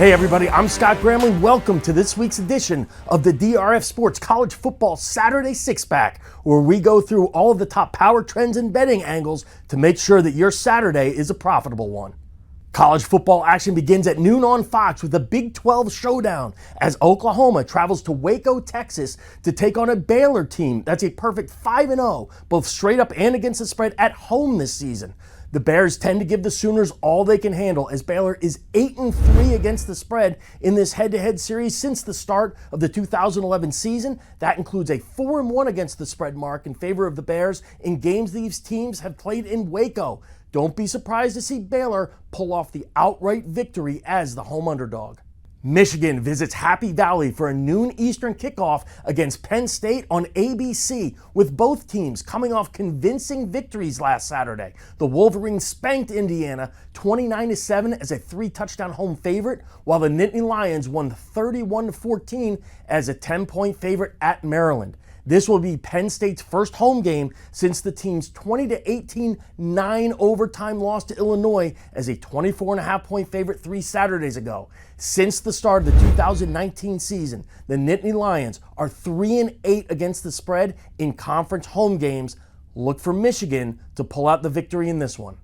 Hey everybody, I'm Scott Gramling. Welcome to this week's edition of the DRF Sports College Football Saturday Six-Pack, where we go through all of the top power trends and betting angles to make sure that your Saturday is a profitable one. College football action begins at noon on Fox with a Big 12 showdown as Oklahoma travels to Waco, Texas to take on a Baylor team that's a perfect 5-0, both straight up and against the spread at home this season. The Bears tend to give the Sooners all they can handle as Baylor is 8-3 against the spread in this head-to-head series since the start of the 2011 season. That includes a 4-1 against the spread mark in favor of the Bears in games these teams have played in Waco. Don't be surprised to see Baylor pull off the outright victory as the home underdog. Michigan visits Happy Valley for a noon Eastern kickoff against Penn State on ABC, with both teams coming off convincing victories last Saturday. The Wolverines spanked Indiana 29-7 as a 3-touchdown home favorite, while the Nittany Lions won 31-14 as a 10-point favorite at Maryland. This will be Penn State's first home game since the team's 20-18 9-overtime loss to Illinois as a 24.5-point favorite 3 Saturdays ago. Since the start of the 2019 season, the Nittany Lions are 3-8 against the spread in conference home games. Look for Michigan to pull out the victory in this one.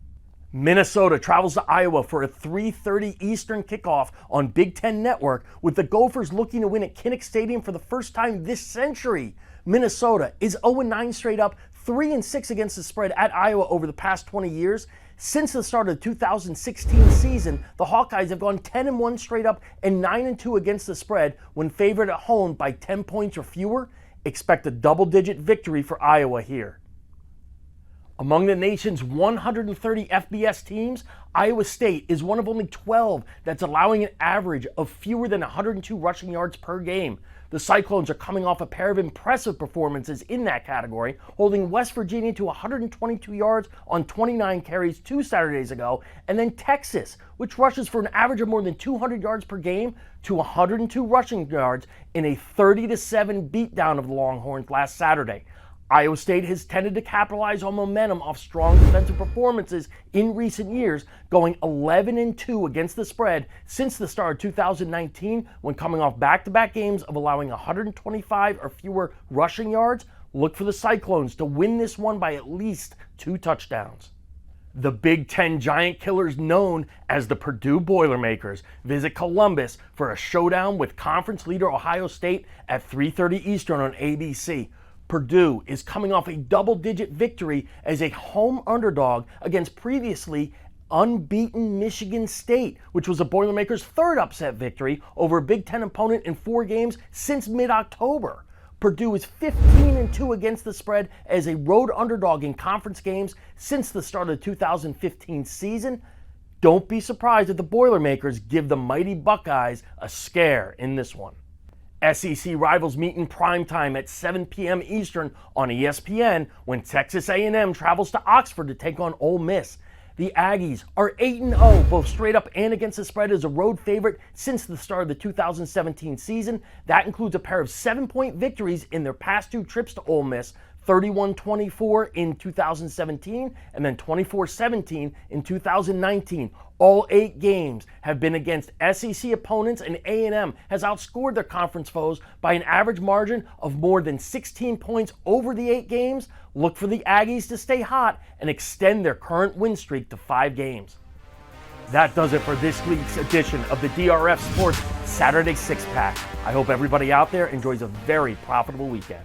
Minnesota travels to Iowa for a 3:30 Eastern kickoff on Big Ten Network, with the Gophers looking to win at Kinnick Stadium for the first time this century. Minnesota is 0-9 straight up, 3-6 against the spread at Iowa over the past 20 years. Since the start of the 2016 season, the Hawkeyes have gone 10-1 straight up and 9-2 against the spread when favored at home by 10 points or fewer. Expect a double-digit victory for Iowa here. Among the nation's 130 FBS teams, Iowa State is one of only 12 that's allowing an average of fewer than 102 rushing yards per game. The Cyclones are coming off a pair of impressive performances in that category, holding West Virginia to 122 yards on 29 carries 2 Saturdays ago, and then Texas, which rushes for an average of more than 200 yards per game, to 102 rushing yards in a 30-7 beatdown of the Longhorns last Saturday. Iowa State has tended to capitalize on momentum off strong defensive performances in recent years, going 11-2 against the spread since the start of 2019 when coming off back-to-back games of allowing 125 or fewer rushing yards. Look for the Cyclones to win this one by at least 2 touchdowns. The Big Ten giant killers known as the Purdue Boilermakers visit Columbus for a showdown with conference leader Ohio State at 3:30 Eastern on ABC. Purdue is coming off a double-digit victory as a home underdog against previously unbeaten Michigan State, which was the Boilermakers' third upset victory over a Big Ten opponent in 4 games since mid-October. Purdue is 15-2 against the spread as a road underdog in conference games since the start of the 2015 season. Don't be surprised if the Boilermakers give the mighty Buckeyes a scare in this one. SEC rivals meet in primetime at 7 p.m. Eastern on ESPN when Texas A&M travels to Oxford to take on Ole Miss. The Aggies are 8-0, both straight up and against the spread as a road favorite since the start of the 2017 season. That includes a pair of 7-point victories in their past 2 trips to Ole Miss, 31-24 in 2017 and then 24-17 in 2019. All 8 games have been against SEC opponents, and A&M has outscored their conference foes by an average margin of more than 16 points over the 8 games. Look for the Aggies to stay hot and extend their current win streak to 5 games. That does it for this week's edition of the DRF Sports Saturday Six-Pack. I hope everybody out there enjoys a very profitable weekend.